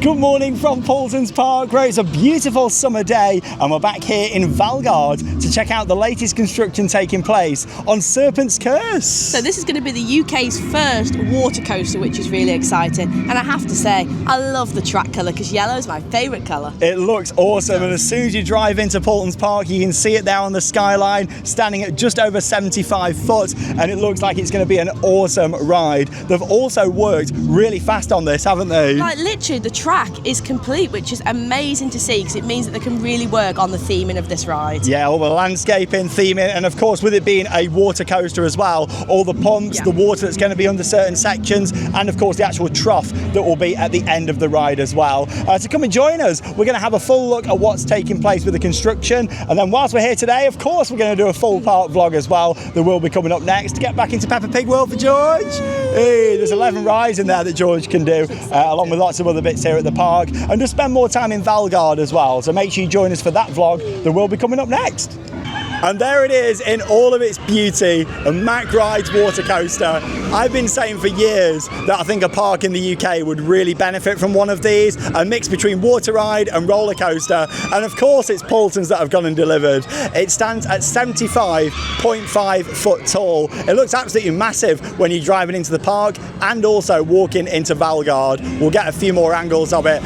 Good morning from Paultons Park, where it's a beautiful summer day, and we're back here in Valgard to check out the latest construction taking place on Serpent's Curse. So this is going to be the UK's first water coaster, which is really exciting. And I have to say, I love the track colour because yellow is my favourite colour. It looks awesome, and as soon as you drive into Paultons Park, you can see it there on the skyline, standing at just over 75 foot, and it looks like it's going to be an awesome ride. They've also worked really fast on this, haven't they? Like literally, the track is complete, which is amazing to see because it means that they can really work on the theming of this ride. Yeah, all the landscaping, theming, and of course with it being a water coaster as well, all the pumps, the water that's going to be under certain sections, and of course the actual trough that will be at the end of the ride as well. So come and join us. We're going to have a full look at what's taking place with the construction, and then whilst we're here today, of course we're going to do a full park vlog as well that will be coming up next to get back into Peppa Pig World for George. Hey, there's 11 rides in there that George can do, along with lots of other bits here at the park, and just spend more time in Valgard as well. So make sure you join us for that vlog that will be coming up next. And there it is in all of its beauty, a Mack Rides water coaster. I've been saying for years that I think a park in the UK would really benefit from one of these, a mix between water ride and roller coaster. And of course it's Paultons that have gone and delivered. It stands at 75.5 foot tall. It looks absolutely massive when you're driving into the park and also walking into Valgard. We'll get a few more angles of it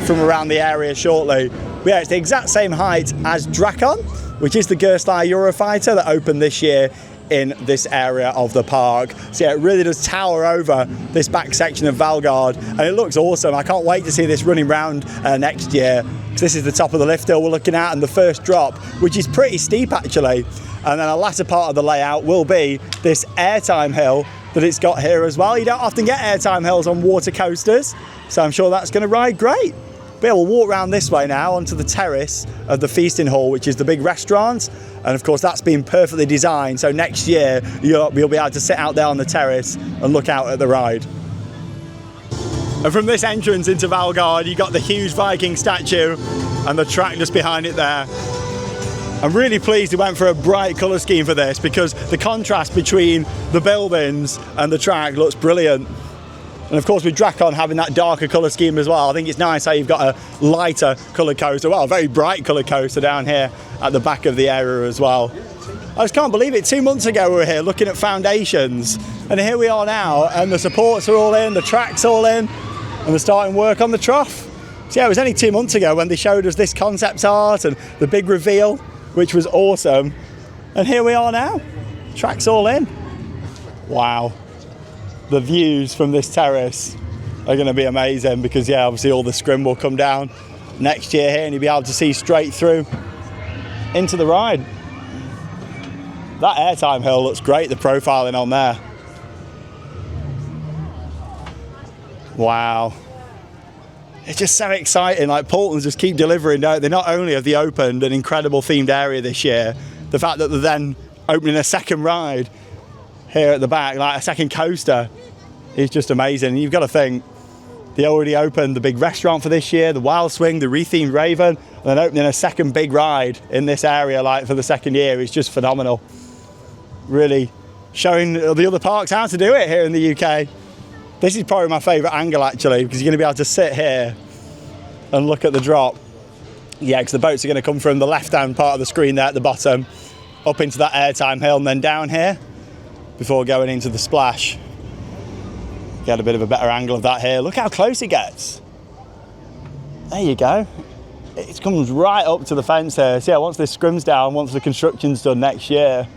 from around the area shortly. But yeah, it's the exact same height as Drakon, which is the Gerstlauer Eurofighter that opened this year in this area of the park. So yeah, it really does tower over this back section of Valgard, and it looks awesome. I can't wait to see this running round next year, because this is the top of the lift hill we're looking at, and the first drop, which is pretty steep actually. And then a latter part of the layout will be this airtime hill that it's got here as well. You don't often get airtime hills on water coasters, so I'm sure that's going to ride great. But yeah, we'll walk around this way now onto the terrace of the feasting hall, which is the big restaurant. And of course that's been perfectly designed, so next year you'll be able to sit out there on the terrace and look out at the ride. And from this entrance into Valgard, you've got the huge Viking statue and the track just behind it there. I'm really pleased they went for a bright colour scheme for this, because the contrast between the buildings and the track looks brilliant. And of course with Drakon having that darker colour scheme as well, I think it's nice how you've got a lighter coloured coaster, well, a very bright coloured coaster down here at the back of the area as well. I just can't believe it, 2 months ago we were here looking at foundations, and here we are now, and the supports are all in, the track's all in, and they're starting work on the trough. So yeah, it was only 2 months ago when they showed us this concept art and the big reveal, which was awesome. And here we are now, track's all in. Wow. The views from this terrace are going to be amazing, because yeah, obviously all the scrim will come down next year here and you'll be able to see straight through into the ride. That airtime hill looks great, the profiling on there. Wow. It's just so exciting, like Paultons just keep delivering, don't they? Not only have they opened an incredible themed area this year, the fact that they're then opening a second ride here at the back, like a second coaster, is just amazing. You've got to think, they already opened the big restaurant for this year, the Wild Swing, the rethemed Raven, and then opening a second big ride in this area like for the second year is just phenomenal. Really showing the other parks how to do it here in the UK. This is probably my favourite angle actually, because you're going to be able to sit here and look at the drop. Yeah, because the boats are going to come from the left-hand part of the screen there at the bottom, up into that airtime hill and then down here before going into the splash. Get a bit of a better angle of that here. Look how close it gets. There you go. It comes right up to the fence here. So yeah, once this scrim's down, once the construction's done next year,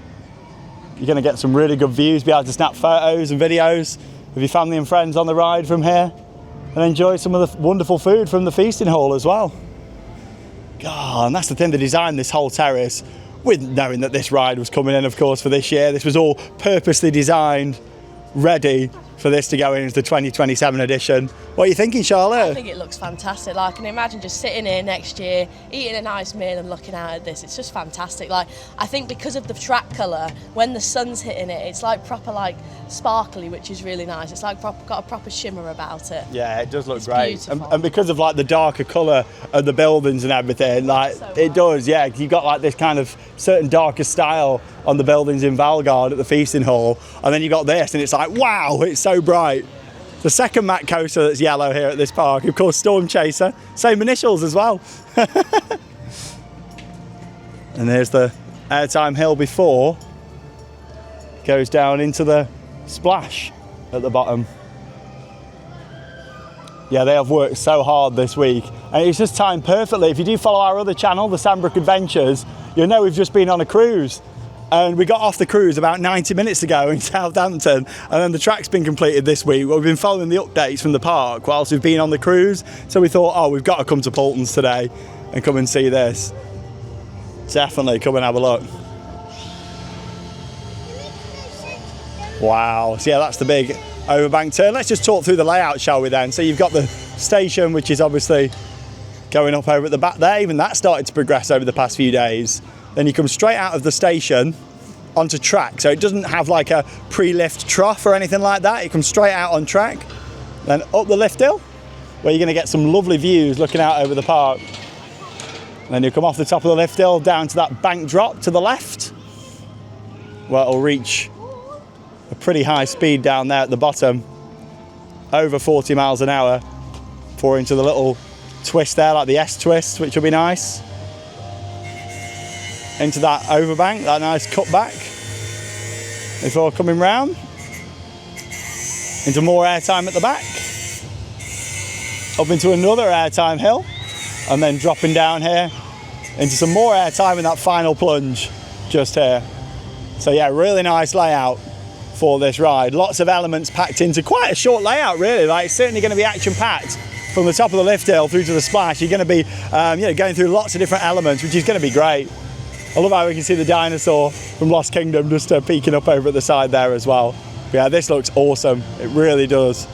you're going to get some really good views, be able to snap photos and videos with your family and friends on the ride from here, and enjoy some of the wonderful food from the feasting hall as well. God, and that's the thing, they designed this whole terrace with knowing that this ride was coming in, of course, for this year. This was all purposely designed, ready for this to go into the 2027 edition. What are you thinking, Charlotte? I think it looks fantastic. Like, I can imagine just sitting here next year, eating a nice meal and looking out at this. It's just fantastic. Like, I think because of the track colour, when the sun's hitting it, it's like proper like sparkly, which is really nice. It's like got a proper shimmer about it. Yeah, it does look great. And because of like the darker colour of the buildings and everything, like so it does, yeah. You've got like this kind of certain darker style on the buildings in Valgard at the feasting hall, and then you got this, and it's like, wow, it's so bright. the second Mack coaster that's yellow here at this park. Of course, Storm Chaser, same initials as well. And there's the airtime hill before goes down into the splash at the bottom. Yeah, they have worked so hard this week, and it's just timed perfectly. If you do follow our other channel, the Sandbrook Adventures, you'll know we've just been on a cruise, and we got off the cruise about 90 minutes ago in Southampton, and then the track's been completed this week. Well, we've been following the updates from the park whilst we've been on the cruise, so we thought, oh, we've got to come to Paultons today and come and see this. Definitely come and have a look. Wow, so yeah, that's the big overbank turn. Let's just talk through the layout, shall we then? So you've got the station, which is obviously going up over at the back there. Even that started to progress over the past few days. Then you come straight out of the station onto track. So it doesn't have like a pre-lift trough or anything like that. It comes straight out on track. Then up the lift hill, where you're going to get some lovely views looking out over the park. And then you come off the top of the lift hill down to that bank drop to the left, where it'll reach a pretty high speed down there at the bottom, over 40 miles an hour, before into the little twist there, like the S twist, which will be nice. Into that overbank, that nice cutback, before coming round into more airtime at the back, up into another airtime hill, and then dropping down here into some more airtime in that final plunge just here. So yeah, really nice layout for this ride. Lots of elements packed into quite a short layout, really. Like, it's certainly going to be action packed from the top of the lift hill through to the splash. You're going to be going through lots of different elements, which is going to be great. I love how we can see the dinosaur from Lost Kingdom just peeking up over at the side there as well. But yeah, this looks awesome. It really does.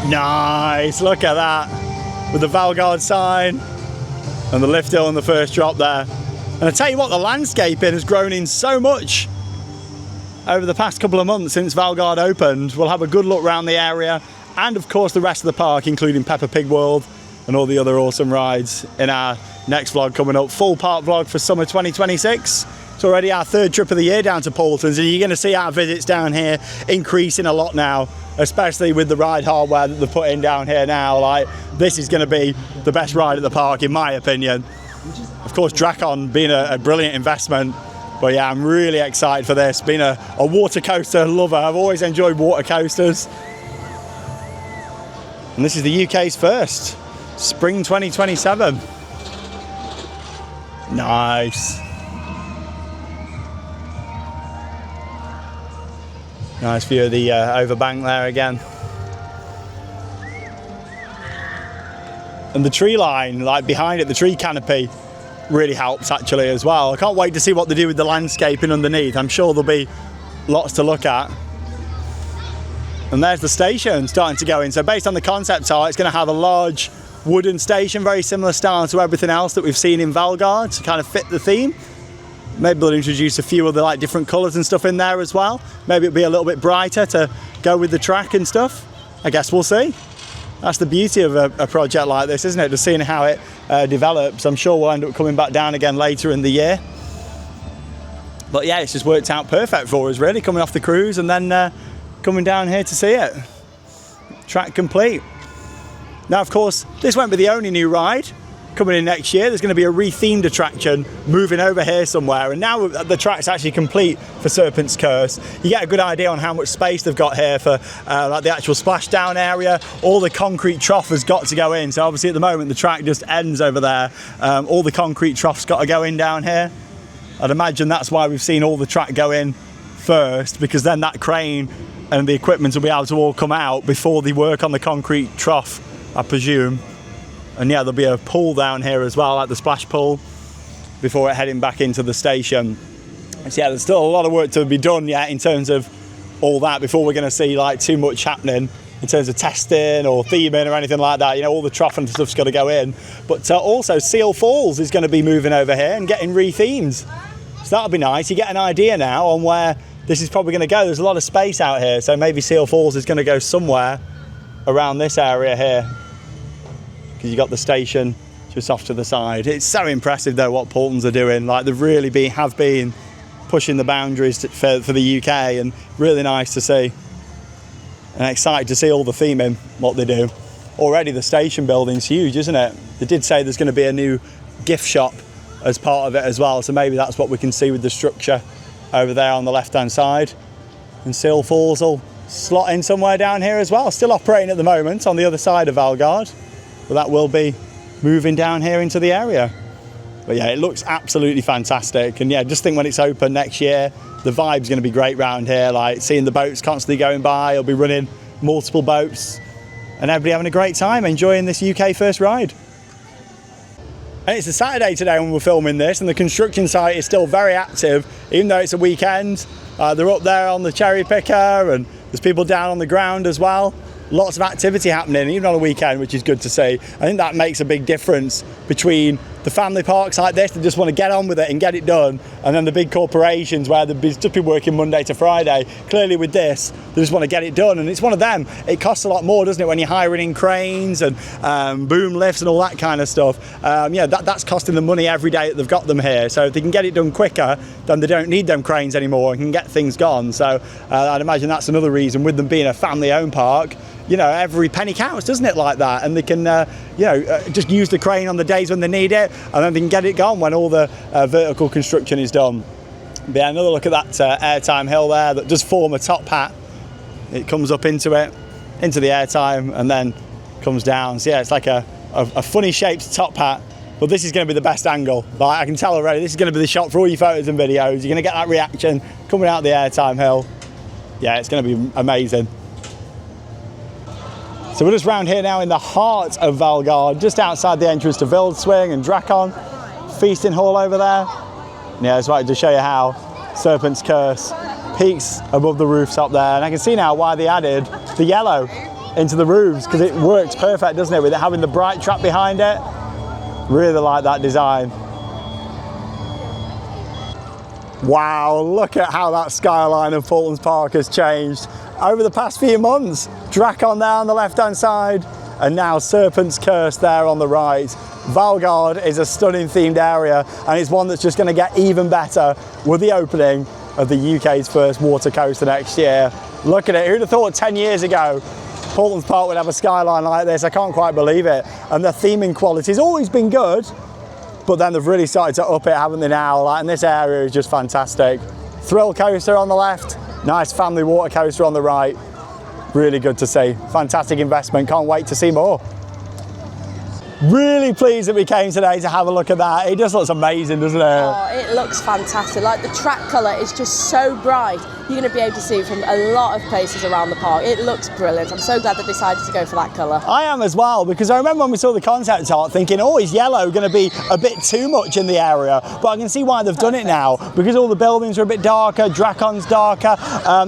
Nice, look at that. With the Valgard sign and the lift hill and the first drop there. And I tell you what, the landscaping has grown in so much over the past couple of months since Valgard opened. We'll have a good look around the area, and of course the rest of the park, including Peppa Pig World and all the other awesome rides in our next vlog coming up. Full park vlog for summer 2026. It's already our third trip of the year down to Paultons, and you're going to see our visits down here increasing a lot now, especially with the ride hardware that they're putting down here now. Like, this is going to be the best ride at the park, in my opinion. Of course, Drakon being a brilliant investment, but yeah, I'm really excited for this. Being a water coaster lover, I've always enjoyed water coasters. And this is the UK's first, spring 2027. Nice. Nice view of the overbank there again. And the tree line, like behind it, the tree canopy, really helps actually as well. I can't wait to see what they do with the landscaping underneath. I'm sure there'll be lots to look at. And there's the station starting to go in. So based on the concept art, it's going to have a large wooden station, very similar style to everything else that we've seen in Valgard, to kind of fit the theme. Maybe they'll introduce a few other like different colours and stuff in there as well. Maybe it'll be a little bit brighter to go with the track and stuff. I guess we'll see. That's the beauty of a project like this, isn't it? Just seeing how it develops. I'm sure we'll end up coming back down again later in the year. But yeah, it's just worked out perfect for us, really, coming off the cruise and then coming down here to see it. Track complete. Now, of course, this won't be the only new ride coming in next year. There's going to be a rethemed attraction moving over here somewhere, and now the track's actually complete for Serpent's Curse. You get a good idea on how much space they've got here for like the actual splashdown area. All the concrete trough has got to go in, so obviously at the moment the track just ends over there. All the concrete trough's got to go in down here. I'd imagine that's why we've seen all the track go in first, because then that crane and the equipment will be able to all come out before they work on the concrete trough, I presume. And yeah, there'll be a pool down here as well, like the splash pool, before it heading back into the station. So yeah, there's still a lot of work to be done yet in terms of all that before we're going to see like too much happening in terms of testing or theming or anything like that. You know, all the trough and stuff's got to go in. But also Seal Falls is going to be moving over here and getting rethemed. So that'll be nice. You get an idea now on where this is probably going to go. There's a lot of space out here, so maybe Seal Falls is going to go somewhere around this area here, because you got the station just off to the side. It's so impressive though what Paultons are doing. Like, they've really have been pushing the boundaries for the UK, and really nice to see. And excited to see all the theming, what they do. Already the station building's huge, isn't it? They did say there's going to be a new gift shop as part of it as well, so maybe that's what we can see with the structure over there on the left-hand side. And Seal Falls will slot in somewhere down here as well. Still operating at the moment on the other side of Valgard, but that will be moving down here into the area. But yeah, it looks absolutely fantastic. And yeah, just think when it's open next year, the vibe's going to be great round here. Like seeing the boats constantly going by, I'll be running multiple boats, and everybody having a great time enjoying this UK first ride. And it's a Saturday today when we're filming this, and the construction site is still very active, even though it's a weekend. They're up there on the cherry picker, and there's people down on the ground as well. Lots of activity happening, even on a weekend, which is good to see. I think that makes a big difference between the family parks like this that just want to get on with it and get it done, and then the big corporations where they'll just be working Monday to Friday. Clearly with this, they just want to get it done, and it's one of them. It costs a lot more, doesn't it, when you're hiring in cranes and boom lifts and all that kind of stuff. Yeah, that's costing them money every day that they've got them here. So if they can get it done quicker, then they don't need them cranes anymore and can get things gone. So I'd imagine that's another reason, with them being a family-owned park, you know, every penny counts, doesn't it, like that? And they can, just use the crane on the days when they need it, and then they can get it gone when all the vertical construction is done. But yeah, another look at that airtime hill there that does form a top hat. It comes up into the airtime, and then comes down. So yeah, it's like a funny shaped top hat. But this is going to be the best angle. Like, I can tell already, this is going to be the shot for all your photos and videos. You're going to get that reaction coming out the airtime hill. Yeah, it's going to be amazing. So we're just round here now in the heart of Valgard, just outside the entrance to Wildswing and Drakon. Feasting hall over there. Yeah, I just wanted to show you how Serpent's Curse peaks above the roofs up there. And I can see now why they added the yellow into the roofs, because it works perfect, doesn't it, with it having the bright trap behind it. Really like that design. Wow, look at how that skyline of Paultons Park has changed over the past few months. Drakon there on the left-hand side, and now Serpent's Curse there on the right. Valgard is a stunning themed area, and it's one that's just going to get even better with the opening of the UK's first water coaster next year. Look at it, who'd have thought 10 years ago Paultons Park would have a skyline like this? I can't quite believe it. And the theming quality's always been good, but then they've really started to up it, haven't they now? Like, and this area is just fantastic. Thrill coaster on the left, nice family water coaster on the right. Really good to see. Fantastic investment, can't wait to see more. Really pleased that we came today to have a look at that. It just looks amazing, doesn't it? Oh, it looks fantastic. Like, the track colour is just so bright. You're going to be able to see it from a lot of places around the park. It looks brilliant. I'm so glad they decided to go for that colour. I am as well, because I remember when we saw the concept art thinking, oh, is yellow going to be a bit too much in the area? But I can see why they've done it now, because all the buildings are a bit darker, Drakon's darker.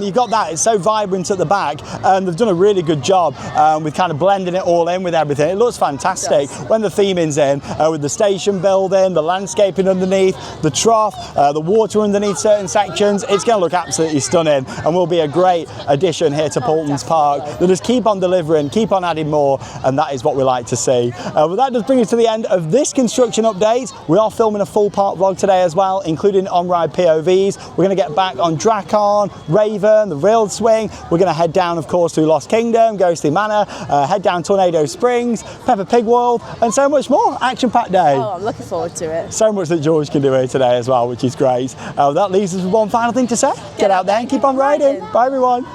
You've got that, it's so vibrant at the back, and they've done a really good job with kind of blending it all in with everything. It looks fantastic. When the theming's in, with the station building, the landscaping underneath, the trough, the water underneath certain sections, it's going to look absolutely stunning, and will be a great addition here to Paultons Park. They'll just keep on delivering, keep on adding more, and that is what we like to see. But that does bring us to the end of this construction update. We are filming a full park vlog today as well, including on-ride POVs. We're going to get back on Drakon, Raven, the Wildswing. We're going to head down, of course, to Lost Kingdom, Ghostly Manor, head down Tornado Springs, Peppa Pig World, and so much more. Action-packed day. Oh, I'm looking forward to it. So much that George can do here today as well, which is great. That leaves us with one final thing to say. Get out there and keep on riding. Bye, everyone.